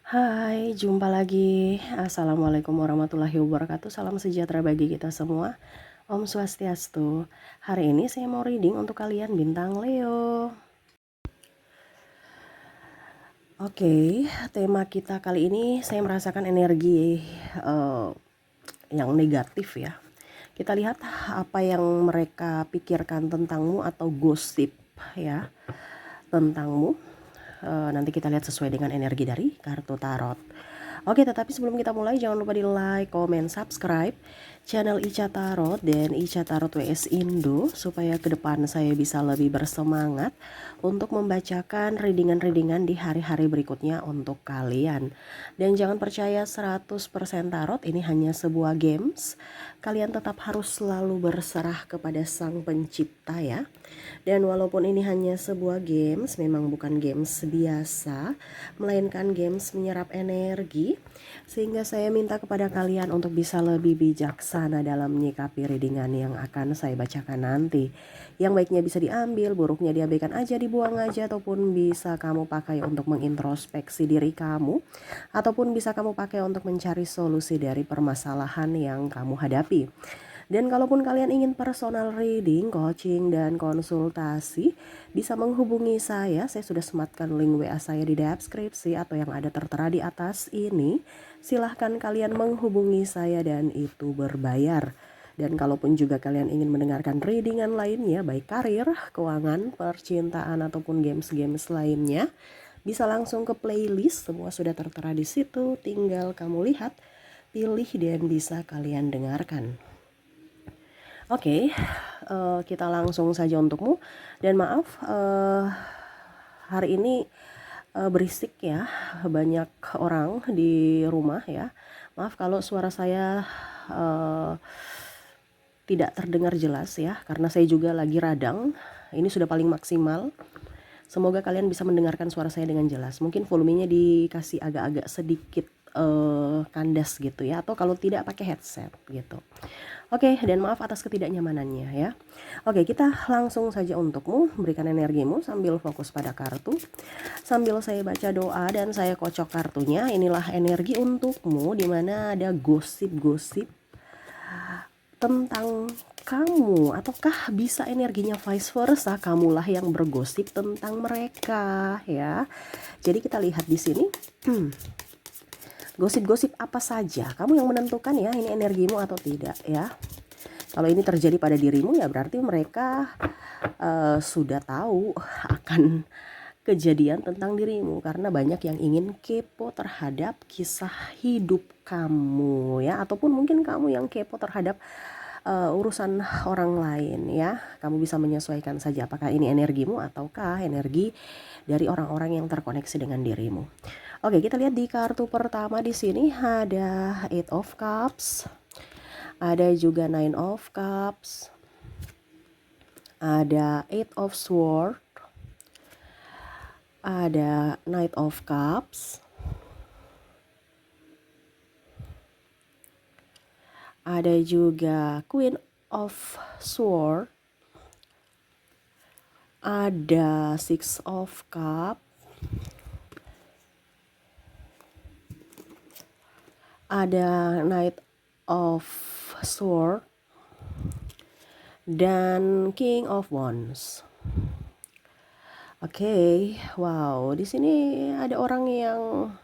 Hai, jumpa lagi. Assalamualaikum warahmatullahi wabarakatuh. Salam sejahtera bagi kita semua. Om Swastiastu. Hari ini saya mau reading untuk kalian bintang Leo. Oke, tema kita kali ini saya merasakan energi yang negatif ya. Kita lihat apa yang mereka pikirkan tentangmu atau gosip ya tentangmu. Nanti kita lihat sesuai dengan energi dari kartu tarot. Oke, tetapi sebelum kita mulai jangan lupa di like, comment, subscribe channel Ica Tarot dan Ica Tarot WS Indo supaya ke depan saya bisa lebih bersemangat untuk membacakan readingan-readingan di hari-hari berikutnya untuk kalian. Dan jangan percaya 100% tarot ini hanya sebuah games. Kalian tetap harus selalu berserah kepada Sang Pencipta ya. Dan walaupun ini hanya sebuah games, memang bukan games biasa, melainkan games menyerap energi, sehingga saya minta kepada kalian untuk bisa lebih bijaksana dalam menyikapi readingan yang akan saya bacakan nanti. Yang baiknya bisa diambil, buruknya diabaikan aja, dibuang aja, ataupun bisa kamu pakai untuk mengintrospeksi diri kamu, ataupun bisa kamu pakai untuk mencari solusi dari permasalahan yang kamu hadapi. Dan kalaupun kalian ingin personal reading, coaching, dan konsultasi, bisa menghubungi saya. Saya sudah sematkan link WA saya di deskripsi atau yang ada tertera di atas ini. Silahkan kalian menghubungi saya dan itu berbayar. Dan kalaupun juga kalian ingin mendengarkan readingan lainnya, baik karir, keuangan, percintaan, ataupun games-games lainnya, bisa langsung ke playlist. Semua sudah tertera di situ. Tinggal kamu lihat, pilih, dan bisa kalian dengarkan. Oke, kita langsung saja untukmu. Dan maaf, hari ini berisik ya, banyak orang di rumah ya. Maaf kalau suara saya tidak terdengar jelas ya, karena saya juga lagi radang. Ini sudah paling maksimal. Semoga kalian bisa mendengarkan suara saya dengan jelas. Mungkin volumenya dikasih agak-agak sedikit kandas gitu ya, atau kalau tidak pakai headset gitu. Oke, dan maaf atas ketidaknyamanannya ya. Oke, kita langsung saja untukmu, berikan energimu sambil fokus pada kartu. Sambil saya baca doa dan saya kocok kartunya, inilah energi untukmu di mana ada gosip-gosip tentang kamu, ataukah bisa energinya vice versa, kamulah yang bergosip tentang mereka ya. Jadi kita lihat di sini. Gosip-gosip apa saja, kamu yang menentukan ya ini energimu atau tidak ya. Kalau ini terjadi pada dirimu ya berarti mereka sudah tahu akan kejadian tentang dirimu, karena banyak yang ingin kepo terhadap kisah hidup kamu ya, ataupun mungkin kamu yang kepo terhadap urusan orang lain ya. Kamu bisa menyesuaikan saja apakah ini energimu ataukah energi dari orang-orang yang terkoneksi dengan dirimu. Oke, kita lihat di kartu pertama di sini ada Eight of Cups. Ada juga Nine of Cups. Ada Eight of Swords. Ada Knight of Cups. Ada juga Queen of Swords. Ada Six of Cups. Ada Knight of Swords dan King of Wands. Oke, wow, di sini ada orang yang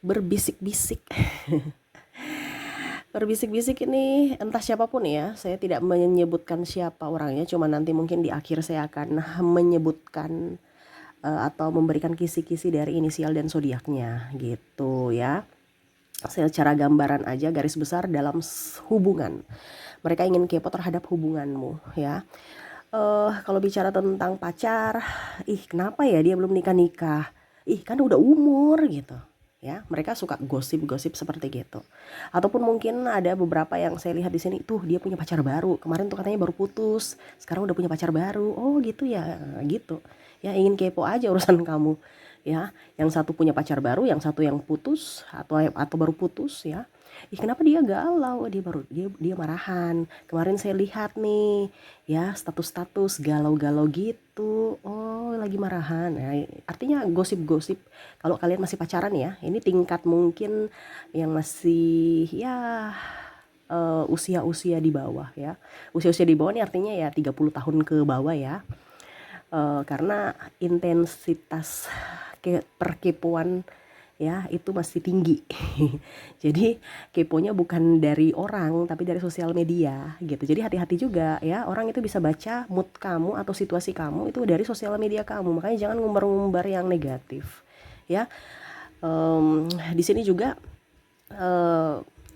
berbisik-bisik. Berbisik-bisik ini entah siapapun ya, saya tidak menyebutkan siapa orangnya, cuma nanti mungkin di akhir saya akan menyebutkan atau memberikan kisi-kisi dari inisial dan zodiaknya gitu ya. Secara gambaran aja, garis besar dalam hubungan. Mereka ingin kepo terhadap hubunganmu ya. Kalau bicara tentang pacar, kenapa ya dia belum nikah-nikah? Kan udah umur gitu. Ya, mereka suka gosip-gosip seperti gitu. Ataupun mungkin ada beberapa yang saya lihat di sini, tuh dia punya pacar baru. Kemarin tuh katanya baru putus, sekarang udah punya pacar baru. Oh gitu ya, gitu. Ya ingin kepo aja urusan kamu. ya. Yang satu punya pacar baru, yang satu yang putus atau baru putus ya. Ih, kenapa dia galau? Dia marahan. Kemarin saya lihat nih, ya status-status galau-galau gitu. Oh, lagi marahan. Nah, artinya gosip-gosip. Kalau kalian masih pacaran ya, ini tingkat mungkin yang masih ya usia-usia di bawah ya. Usia-usia di bawah ini artinya ya 30 tahun ke bawah ya. Karena intensitas perkepoan ya itu masih tinggi. Jadi keponya bukan dari orang tapi dari sosial media gitu. Jadi hati-hati juga ya, orang itu bisa baca mood kamu atau situasi kamu itu dari sosial media kamu. Makanya jangan ngumbar-ngumbar yang negatif ya. Di sini juga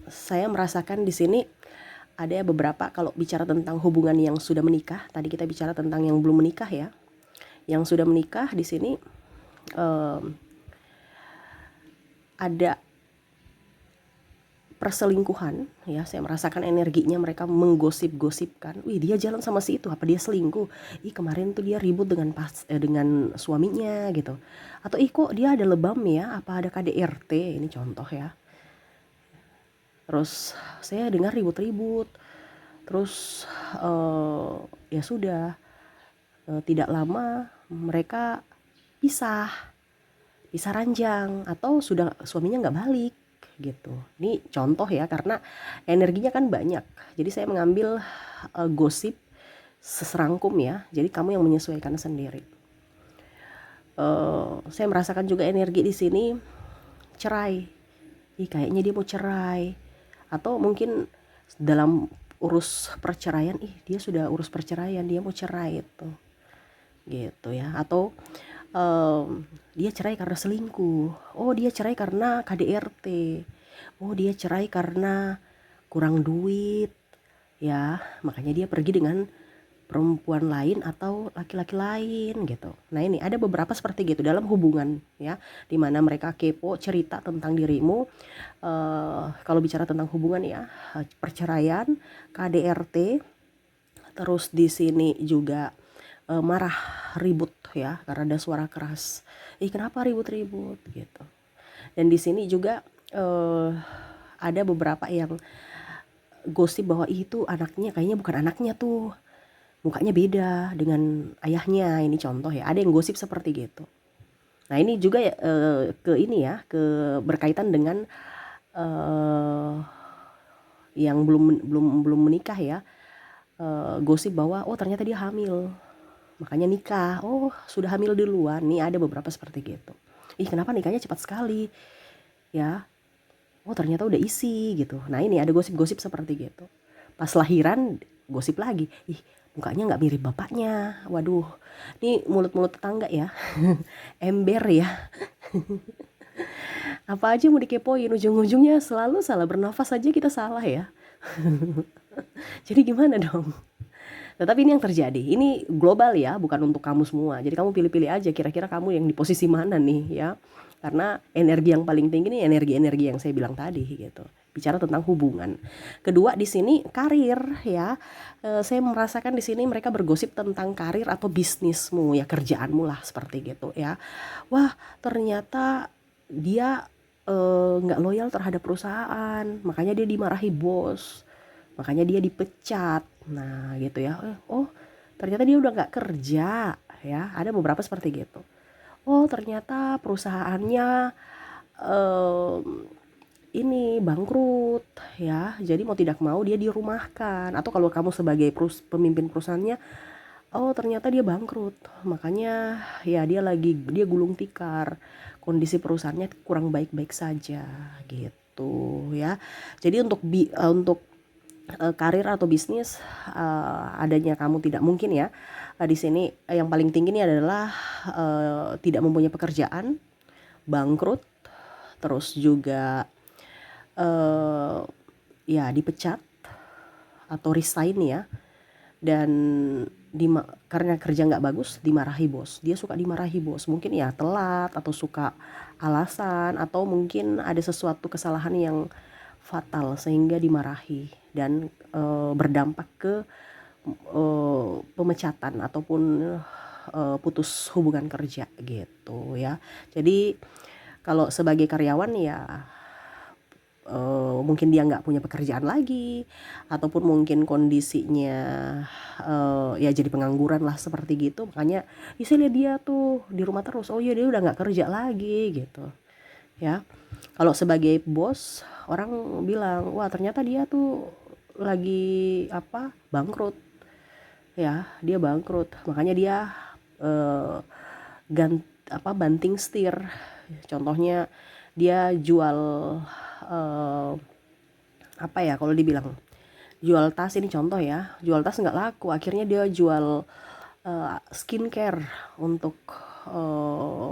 saya merasakan di sini ada beberapa, kalau bicara tentang hubungan yang sudah menikah, tadi kita bicara tentang yang belum menikah ya. Yang sudah menikah di sini ada perselingkuhan ya. Saya merasakan energinya mereka menggosip-gosipkan, wih dia jalan sama si itu, apa dia selingkuh, ih kemarin tuh dia ribut dengan suaminya gitu, atau ih kok dia ada lebam ya, apa ada KDRT, ini contoh ya. Terus saya dengar ribut-ribut, terus ya sudah, tidak lama mereka pisah ranjang, atau sudah suaminya nggak balik gitu. Ini contoh ya, karena energinya kan banyak. Jadi saya mengambil gosip seserangkum ya. Jadi kamu yang menyesuaikan sendiri. Saya merasakan juga energi di sini cerai. Ih, kayaknya dia mau cerai. Atau mungkin dalam urus perceraian, ih dia sudah urus perceraian, dia mau cerai itu. Gitu ya. Atau dia cerai karena selingkuh, oh dia cerai karena KDRT, oh dia cerai karena kurang duit ya, makanya dia pergi dengan perempuan lain atau laki-laki lain gitu. Nah ini ada beberapa seperti gitu dalam hubungan ya, dimana mereka kepo cerita tentang dirimu. Kalau bicara tentang hubungan ya, perceraian, KDRT, terus di sini juga marah, ribut ya karena ada suara keras. Ih kenapa ribut-ribut gitu. Dan di sini juga ada beberapa yang gosip bahwa itu anaknya kayaknya bukan anaknya tuh, mukanya beda dengan ayahnya, ini contoh ya. Ada yang gosip seperti gitu. Nah ini juga ya, ke ini ya, ke berkaitan dengan yang belum menikah ya. Gosip bahwa oh ternyata dia hamil, makanya nikah. Oh sudah hamil duluan. Nih ada beberapa seperti gitu. Ih kenapa nikahnya cepat sekali ya, oh ternyata udah isi gitu. Nah ini ada gosip-gosip seperti gitu. Pas lahiran gosip lagi, ih mukanya nggak mirip bapaknya. Waduh, ini mulut-mulut tetangga ya. Ember ya. Apa aja mau dikepoin, ujung-ujungnya selalu salah, bernafas aja kita salah ya. Jadi gimana dong? Tetapi ini yang terjadi, ini global ya, bukan untuk kamu semua. Jadi kamu pilih-pilih aja kira-kira kamu yang di posisi mana nih ya. Karena energi yang paling tinggi ini energi-energi yang saya bilang tadi gitu. Bicara tentang hubungan. Kedua di sini karir ya. Saya merasakan di sini mereka bergosip tentang karir atau bisnismu ya, kerjaanmu lah seperti gitu ya. Wah, ternyata dia nggak loyal terhadap perusahaan, makanya dia dimarahi bos, makanya dia dipecat. Nah gitu ya. Oh ternyata dia udah nggak kerja ya, ada beberapa seperti gitu. Oh ternyata perusahaannya ini bangkrut ya, jadi mau tidak mau dia dirumahkan. Atau kalau kamu sebagai pemimpin perusahaannya, oh ternyata dia bangkrut, makanya ya dia gulung tikar, kondisi perusahaannya kurang baik-baik saja gitu ya. Jadi untuk karir atau bisnis, adanya kamu tidak mungkin ya. Di sini yang paling tinggi ini adalah tidak mempunyai pekerjaan, bangkrut, terus juga ya dipecat atau resign ya. Dan karena kerja nggak bagus dimarahi bos. Dia suka dimarahi bos, mungkin ya telat atau suka alasan, atau mungkin ada sesuatu kesalahan yang fatal sehingga dimarahi dan berdampak ke pemecatan ataupun putus hubungan kerja gitu ya. Jadi kalau sebagai karyawan ya mungkin dia nggak punya pekerjaan lagi, ataupun mungkin kondisinya ya jadi pengangguran lah seperti gitu. Makanya saya lihat dia tuh di rumah terus, oh iya dia udah nggak kerja lagi gitu ya. Kalau sebagai bos, orang bilang wah ternyata dia tuh lagi bangkrut ya, dia bangkrut, makanya dia eh, banting setir. Contohnya dia jual kalau dibilang jual tas, ini contoh ya, jual tas nggak laku, akhirnya dia jual skincare untuk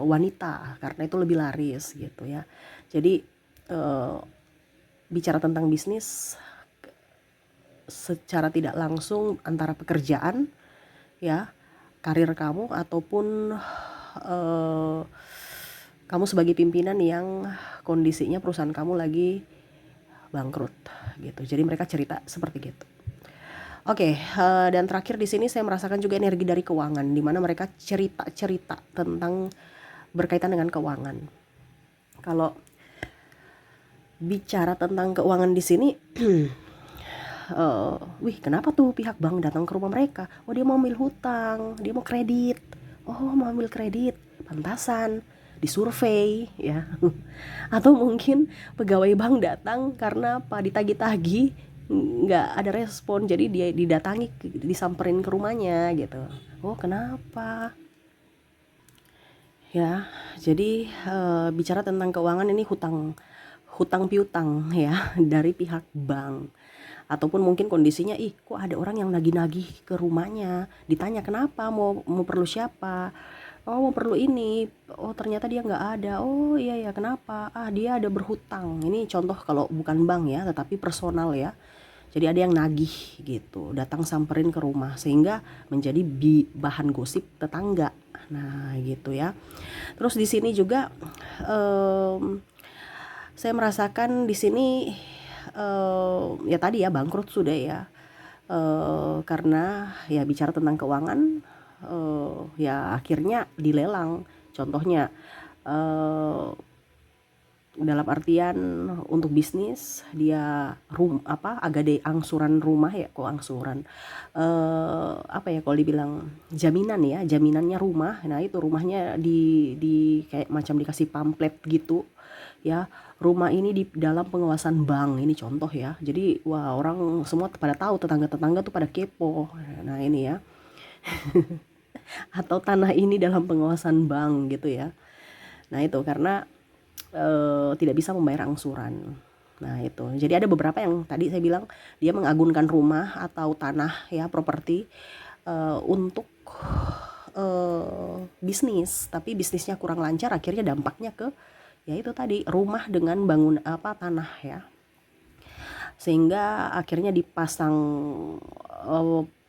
wanita karena itu lebih laris gitu ya. Jadi bicara tentang bisnis secara tidak langsung antara pekerjaan ya, karir kamu, ataupun kamu sebagai pimpinan yang kondisinya perusahaan kamu lagi bangkrut gitu. Jadi mereka cerita seperti gitu. Oke, dan terakhir di sini saya merasakan juga energi dari keuangan, di mana mereka cerita-cerita tentang berkaitan dengan keuangan. Kalau bicara tentang keuangan di sini, wih kenapa tuh pihak bank datang ke rumah mereka? Oh dia mau ambil hutang, dia mau kredit. Oh mau ambil kredit, pantasan disurvei ya. Atau mungkin pegawai bank datang karena ditagih-tagih nggak ada respon, jadi dia didatangi, disamperin ke rumahnya gitu. Oh kenapa ya? Jadi bicara tentang keuangan ini hutang piutang ya dari pihak bank, ataupun mungkin kondisinya kok ada orang yang nagih-nagih ke rumahnya, ditanya kenapa, mau perlu siapa, oh mau perlu ini, oh ternyata dia nggak ada, oh iya ya kenapa, dia ada berhutang. Ini contoh kalau bukan bank ya, tetapi personal ya. Jadi ada yang nagih gitu, datang samperin ke rumah, sehingga menjadi bahan gosip tetangga. Nah gitu ya. Terus di sini juga saya merasakan di sini ya tadi ya bangkrut sudah ya, karena ya bicara tentang keuangan, ya akhirnya dilelang. Contohnya dalam artian untuk bisnis dia agade angsuran rumah ya, kok angsuran kalau dibilang jaminan ya, jaminannya rumah. Nah itu rumahnya di kayak macam dikasih pamflet gitu ya, rumah ini di dalam pengawasan bank, ini contoh ya. Jadi wah orang semua pada tahu, tetangga-tetangga tuh pada kepo. Nah ini ya atau tanah ini dalam pengawasan bank gitu ya. Nah itu karena tidak bisa membayar angsuran. Nah itu, jadi ada beberapa yang tadi saya bilang dia mengagunkan rumah atau tanah ya, properti untuk bisnis, tapi bisnisnya kurang lancar, akhirnya dampaknya ke ya itu tadi, rumah dengan bangun tanah ya, sehingga akhirnya dipasang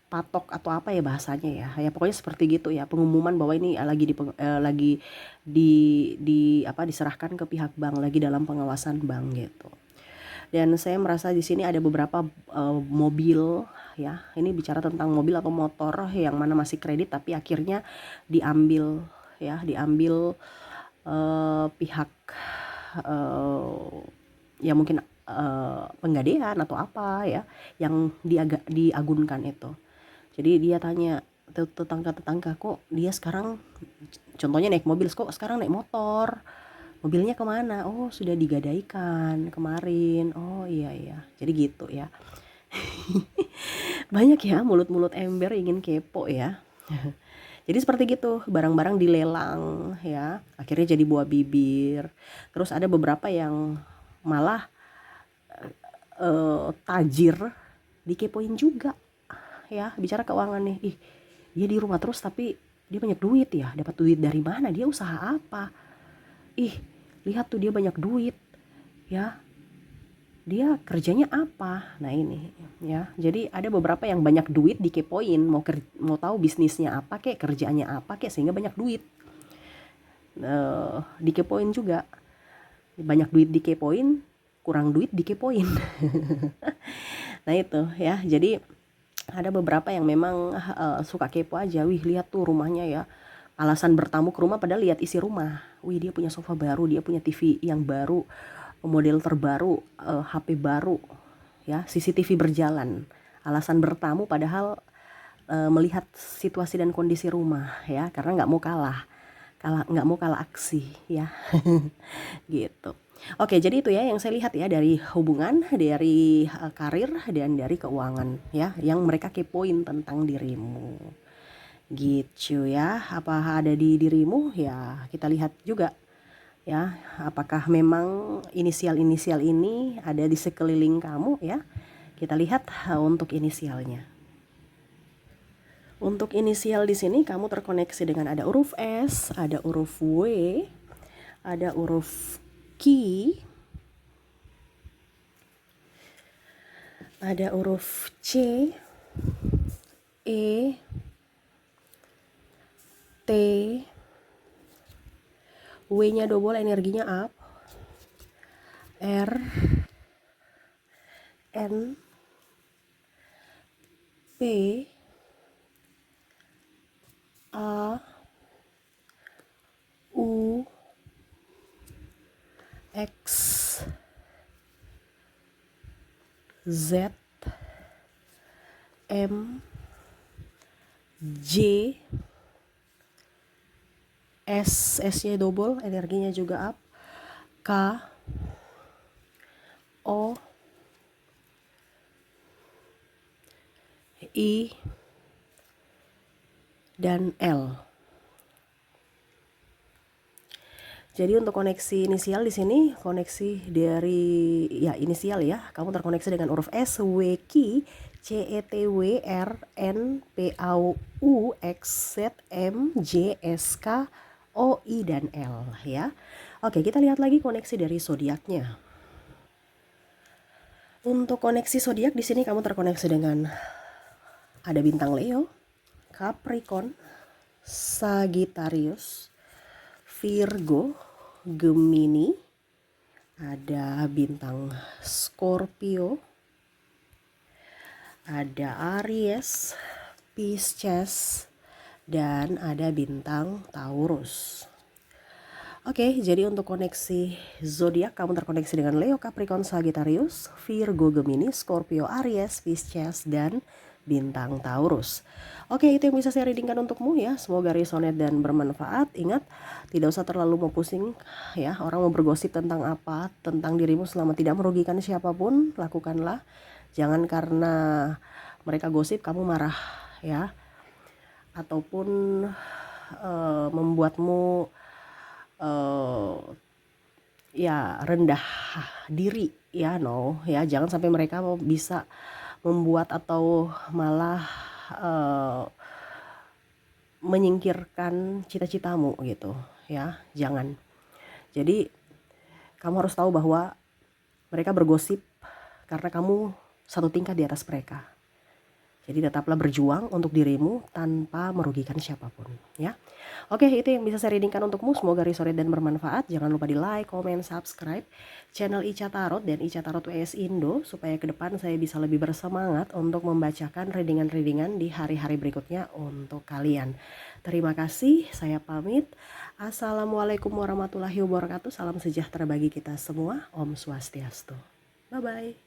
patok atau apa ya bahasanya ya pokoknya seperti gitu ya, pengumuman bahwa ini lagi diserahkan ke pihak bank, lagi dalam pengawasan bank gitu. Dan saya merasa di sini ada beberapa mobil ya, ini bicara tentang mobil atau motor yang mana masih kredit tapi akhirnya diambil pihak ya mungkin penggadean atau apa ya yang diagunkan itu. Jadi dia tanya tetangga-tetangga, kok dia sekarang contohnya naik mobil, kok sekarang naik motor, mobilnya kemana? Oh sudah digadaikan kemarin. Oh iya jadi gitu ya. Banyak ya mulut-mulut ember ingin kepo ya. Jadi seperti gitu, barang-barang dilelang ya, akhirnya jadi buah bibir. Terus ada beberapa yang malah tajir dikepoin juga ya, bicara keuangan nih. Dia di rumah terus tapi dia banyak duit ya, dapat duit dari mana, dia usaha apa, lihat tuh dia banyak duit ya, dia kerjanya apa. Nah ini ya, jadi ada beberapa yang banyak duit dikepoin, mau tahu bisnisnya apa kek, kerjanya apa kek, sehingga banyak duit dikepoin juga. Banyak duit dikepoin, kurang duit dikepoin. Nah itu ya, jadi Ada beberapa yang memang suka kepo aja, wih lihat tuh rumahnya ya, alasan bertamu ke rumah padahal lihat isi rumah, wih dia punya sofa baru, dia punya TV yang baru, model terbaru, HP baru, ya CCTV berjalan, alasan bertamu padahal melihat situasi dan kondisi rumah ya, karena nggak mau kalah aksi ya. Gitu. Oke, jadi itu ya yang saya lihat ya dari hubungan, dari karir dan dari keuangan ya, yang mereka kepoin tentang dirimu. Gitu ya. Apa ada di dirimu? Ya, kita lihat juga ya, apakah memang inisial-inisial ini ada di sekeliling kamu ya. Kita lihat untuk inisialnya. Untuk inisial di sini kamu terkoneksi dengan ada huruf S, ada huruf W, ada huruf Q, ada huruf C, E, T, W-nya double energinya up, R, N, P, A, U, X, Z, M, J, S-nya double, energinya juga up, K, O, I, dan L. Jadi untuk koneksi inisial di sini, koneksi dari ya inisial ya, kamu terkoneksi dengan huruf S, W, Q, C, E, T, W, R, N, P, A, U, X, Z, M, J, S, K, O, I, dan L ya. Oke, kita lihat lagi koneksi dari zodiaknya. Untuk koneksi zodiak di sini kamu terkoneksi dengan ada bintang Leo, Capricorn, Sagittarius, Virgo, Gemini, ada bintang Scorpio, ada Aries, Pisces, dan ada bintang Taurus. Oke, jadi untuk koneksi zodiak kamu terkoneksi dengan Leo, Capricorn, Sagittarius, Virgo, Gemini, Scorpio, Aries, Pisces, dan bintang Taurus. Oke, itu yang bisa saya readingkan untukmu ya. Semoga resonate dan bermanfaat. Ingat, tidak usah terlalu mau pusing ya. Orang mau bergosip tentang apa, tentang dirimu selama tidak merugikan siapapun, lakukanlah. Jangan karena mereka gosip kamu marah ya. Ataupun membuatmu ya rendah diri ya, no ya, jangan sampai mereka bisa membuat atau malah menyingkirkan cita-citamu gitu ya, jangan. Jadi kamu harus tahu bahwa mereka bergosip karena kamu satu tingkat di atas mereka. Jadi tetaplah berjuang untuk dirimu tanpa merugikan siapapun ya. Oke, itu yang bisa saya readingkan untukmu. Semoga resonate dan bermanfaat. Jangan lupa di like, comment, subscribe channel Ica Tarot dan Ica Tarot WS Indo supaya ke depan saya bisa lebih bersemangat untuk membacakan readingan-readingan di hari-hari berikutnya untuk kalian. Terima kasih, saya pamit. Assalamualaikum warahmatullahi wabarakatuh. Salam sejahtera bagi kita semua. Om Swastiastu. Bye-bye.